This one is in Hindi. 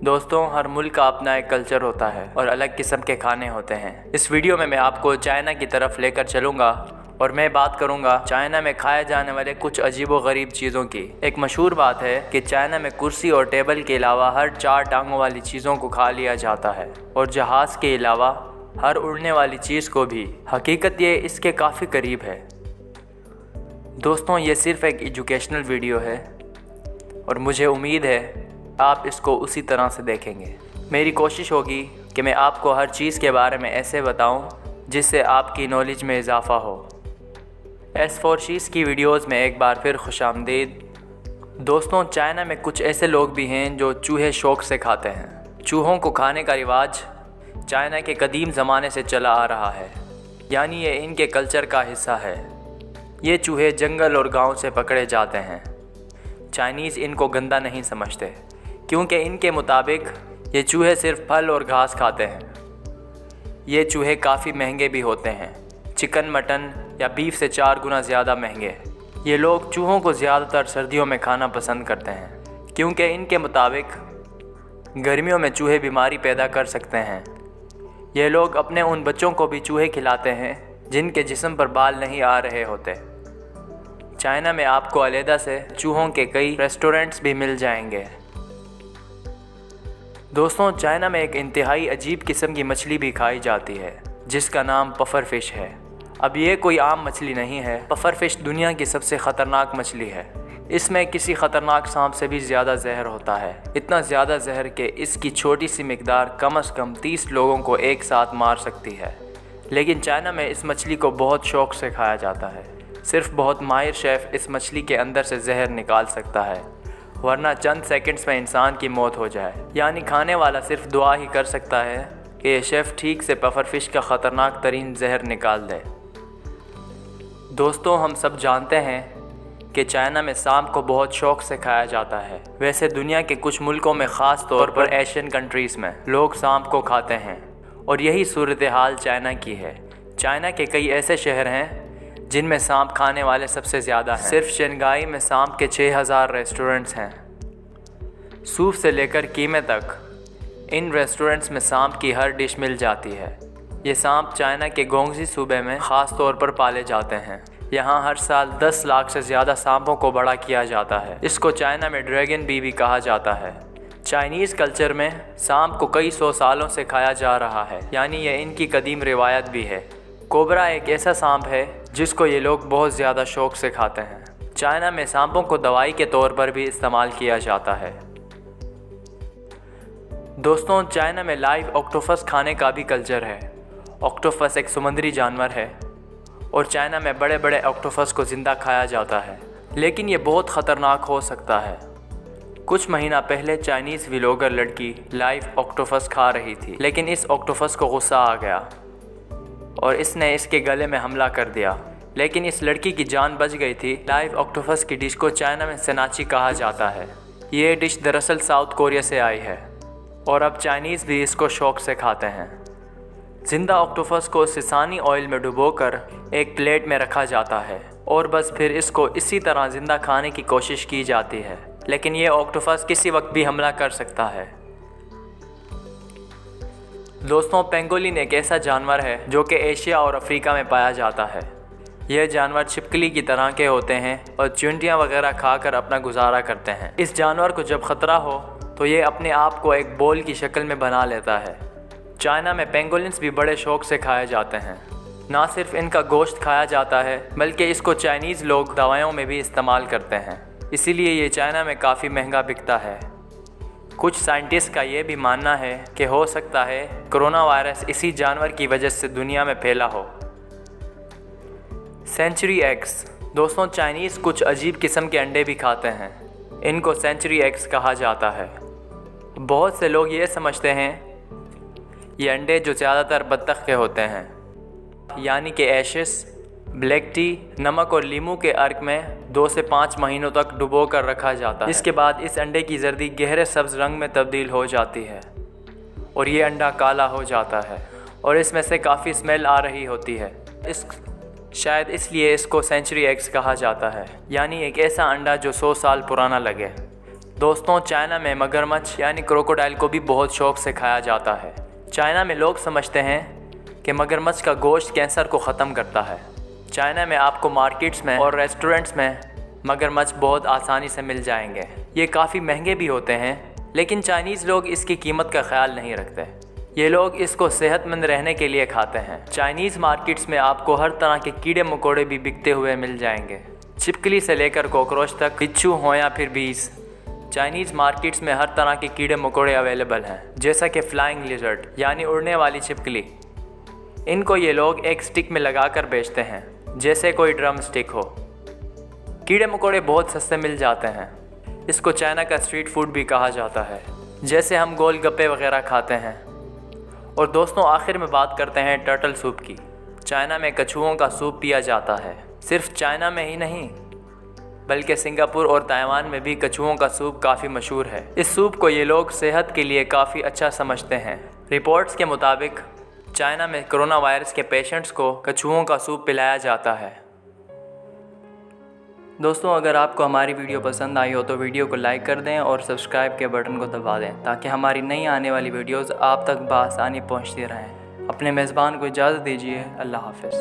दोस्तों, हर मुल्क का अपना एक कल्चर होता है और अलग किस्म के खाने होते हैं। इस वीडियो में मैं आपको चाइना की तरफ लेकर चलूँगा और मैं बात करूँगा चाइना में खाए जाने वाले कुछ अजीबो-गरीब चीज़ों की। एक मशहूर बात है कि चाइना में कुर्सी और टेबल के अलावा हर 4 टांगों वाली चीज़ों को खा लिया जाता है और जहाज़ के अलावा हर उड़ने वाली चीज़ को भी। हकीकत ये इसके काफ़ी करीब है। दोस्तों, ये सिर्फ़ एक एजुकेशनल वीडियो है और मुझे उम्मीद है आप इसको उसी तरह से देखेंगे। मेरी कोशिश होगी कि मैं आपको हर चीज़ के बारे में ऐसे बताऊं जिससे आपकी नॉलेज में इजाफ़ा हो। एस फॉर शीज़ की वीडियोस में एक बार फिर खुशामदीद। दोस्तों, चाइना में कुछ ऐसे लोग भी हैं जो चूहे शौक़ से खाते हैं। चूहों को खाने का रिवाज चाइना के कदीम ज़माने से चला आ रहा है, यानी ये इनके कल्चर का हिस्सा है। ये चूहे जंगल और गांव से पकड़े जाते हैं। चाइनीज़ इनको गंदा नहीं समझते क्योंकि इनके मुताबिक ये चूहे सिर्फ फल और घास खाते हैं। ये चूहे काफ़ी महंगे भी होते हैं, चिकन, मटन या बीफ से 4 गुना ज़्यादा महंगे। ये लोग चूहों को ज़्यादातर सर्दियों में खाना पसंद करते हैं क्योंकि इनके मुताबिक गर्मियों में चूहे बीमारी पैदा कर सकते हैं। ये लोग अपने उन बच्चों को भी चूहे खिलाते हैं जिनके जिस्म पर बाल नहीं आ रहे होते। चाइना में आपको अलग से चूहों के कई रेस्टोरेंट्स भी मिल जाएंगे। दोस्तों, चाइना में एक इंतहाई अजीब किस्म की मछली भी खाई जाती है जिसका नाम पफर फिश है। अब ये कोई आम मछली नहीं है। पफर फिश दुनिया की सबसे ख़तरनाक मछली है। इसमें किसी ख़तरनाक सांप से भी ज़्यादा जहर होता है। इतना ज़्यादा जहर कि इसकी छोटी सी मिकदार कम से कम 30 लोगों को एक साथ मार सकती है। लेकिन चाइना में इस मछली को बहुत शौक़ से खाया जाता है। सिर्फ बहुत माहिर शेफ़ इस मछली के अंदर से जहर निकाल सकता है, वरना चंद सेकंड्स में इंसान की मौत हो जाए। यानी खाने वाला सिर्फ दुआ ही कर सकता है कि ये शेफ़ ठीक से पफर फिश का ख़तरनाक तरीन जहर निकाल दे। दोस्तों, हम सब जानते हैं कि चाइना में सांप को बहुत शौक़ से खाया जाता है। वैसे दुनिया के कुछ मुल्कों में, ख़ास तौर पर एशियन कंट्रीज़ में, लोग सांप को खाते हैं और यही सूरत हाल चाइना की है। चाइना के कई ऐसे शहर हैं जिनमें सांप खाने वाले सबसे ज़्यादा हैं। सिर्फ शंघाई में सांप के 6000 रेस्टोरेंट्स हैं। सूप से लेकर कीमे तक इन रेस्टोरेंट्स में सांप की हर डिश मिल जाती है। ये सांप चाइना के गोंगजी सूबे में ख़ास तौर पर पाले जाते हैं। यहाँ हर साल 10 लाख से ज़्यादा सांपों को बड़ा किया जाता है। इसको चाइना में ड्रैगन भी कहा जाता है। चाइनीज़ कल्चर में सांप को कई 100 सालों से खाया जा रहा है, यानी ये इनकी कदीम रिवायत भी है। कोबरा एक ऐसा सांप है जिसको ये लोग बहुत ज़्यादा शौक़ से खाते हैं। चाइना में सांपों को दवाई के तौर पर भी इस्तेमाल किया जाता है। दोस्तों, चाइना में लाइव ऑक्टोपस खाने का भी कल्चर है। ऑक्टोपस एक समुद्री जानवर है और चाइना में बड़े बड़े ऑक्टोपस को ज़िंदा खाया जाता है, लेकिन ये बहुत ख़तरनाक हो सकता है। कुछ महीना पहले चाइनीज़ व्लॉगर लड़की लाइव ऑक्टोपस खा रही थी, लेकिन इस ऑक्टोपस को गुस्सा आ गया और इसने इसके गले में हमला कर दिया, लेकिन इस लड़की की जान बच गई थी। लाइव ऑक्टोपस की डिश को चाइना में सेनाची कहा जाता है। ये डिश दरअसल साउथ कोरिया से आई है और अब चाइनीज़ भी इसको शौक़ से खाते हैं। ज़िंदा ऑक्टोपस को सिसानी ऑयल में डुबोकर एक प्लेट में रखा जाता है और बस फिर इसको इसी तरह ज़िंदा खाने की कोशिश की जाती है। लेकिन ये ऑक्टोपस किसी वक्त भी हमला कर सकता है। दोस्तों, पेंगोलिन एक ऐसा जानवर है जो कि एशिया और अफ्रीका में पाया जाता है। यह जानवर छिपकली की तरह के होते हैं और चींटियां वगैरह खाकर अपना गुजारा करते हैं। इस जानवर को जब ख़तरा हो तो ये अपने आप को एक बॉल की शक्ल में बना लेता है। चाइना में पेंगोलिन्स भी बड़े शौक़ से खाए जाते हैं। ना सिर्फ इनका गोश्त खाया जाता है बल्कि इसको चाइनीज़ लोग दवाइयों में भी इस्तेमाल करते हैं, इसीलिए ये चाइना में काफ़ी महंगा बिकता है। कुछ साइंटिस्ट का ये भी मानना है कि हो सकता है कोरोना वायरस इसी जानवर की वजह से दुनिया में फैला हो। Century eggs. दोस्तों, चाइनीज़ कुछ अजीब किस्म के अंडे भी खाते हैं। इनको सेंचुरी एग्स कहा जाता है। बहुत से लोग ये समझते हैं ये अंडे जो ज़्यादातर बत्तख के होते हैं, यानी कि एशेस, ब्लैक टी, नमक और लीमू के अर्क में 2 से 5 महीनों तक डुबो कर रखा जाता है। इसके बाद इस अंडे की जर्दी गहरे सब्ज़ रंग में तब्दील हो जाती है और ये अंडा काला हो जाता है और इसमें से काफ़ी स्मेल आ रही होती है। शायद इसलिए इसको सेंचुरी एग्स कहा जाता है, यानी एक ऐसा अंडा जो 100 साल पुराना लगे। दोस्तों, चाइना में मगरमच्छ यानी क्रोकोडाइल को भी बहुत शौक से खाया जाता है। चाइना में लोग समझते हैं कि मगरमच्छ का गोश्त कैंसर को ख़त्म करता है। चाइना में आपको मार्केट्स में और रेस्टोरेंट्स में मगरमच्छ बहुत आसानी से मिल जाएंगे। ये काफ़ी महंगे भी होते हैं, लेकिन चाइनीज़ लोग इसकी कीमत का ख्याल नहीं रखते। ये लोग इसको सेहतमंद रहने के लिए खाते हैं। चाइनीज़ मार्केट्स में आपको हर तरह के कीड़े मकोड़े भी बिकते हुए मिल जाएंगे, छिपकली से लेकर कॉकरोच तक, बिच्छू हो या फिर बीज। चाइनीज़ मार्केट्स में हर तरह के कीड़े मकोड़े अवेलेबल हैं, जैसा कि फ्लाइंग लिजर्ड यानी उड़ने वाली छिपकली। इनको ये लोग एक स्टिक में लगा कर बेचते हैं, जैसे कोई ड्रम स्टिक हो। कीड़े मकोड़े बहुत सस्ते मिल जाते हैं। इसको चाइना का स्ट्रीट फूड भी कहा जाता है, जैसे हम गोलगप्पे वगैरह खाते हैं। और दोस्तों, आखिर में बात करते हैं टर्टल सूप की। चाइना में कछुओं का सूप पिया जाता है। सिर्फ चाइना में ही नहीं, बल्कि सिंगापुर और ताइवान में भी कछुओं का सूप काफ़ी मशहूर है। इस सूप को ये लोग सेहत के लिए काफ़ी अच्छा समझते हैं। रिपोर्ट्स के मुताबिक चाइना में कोरोना वायरस के पेशेंट्स को कछुओं का सूप पिलाया जाता है। दोस्तों, अगर आपको हमारी वीडियो पसंद आई हो तो वीडियो को लाइक कर दें और सब्सक्राइब के बटन को दबा दें, ताकि हमारी नई आने वाली वीडियोस आप तक बआसानी पहुंचती रहें। अपने मेज़बान को इजाज़त दीजिए। अल्लाह हाफ़िज़।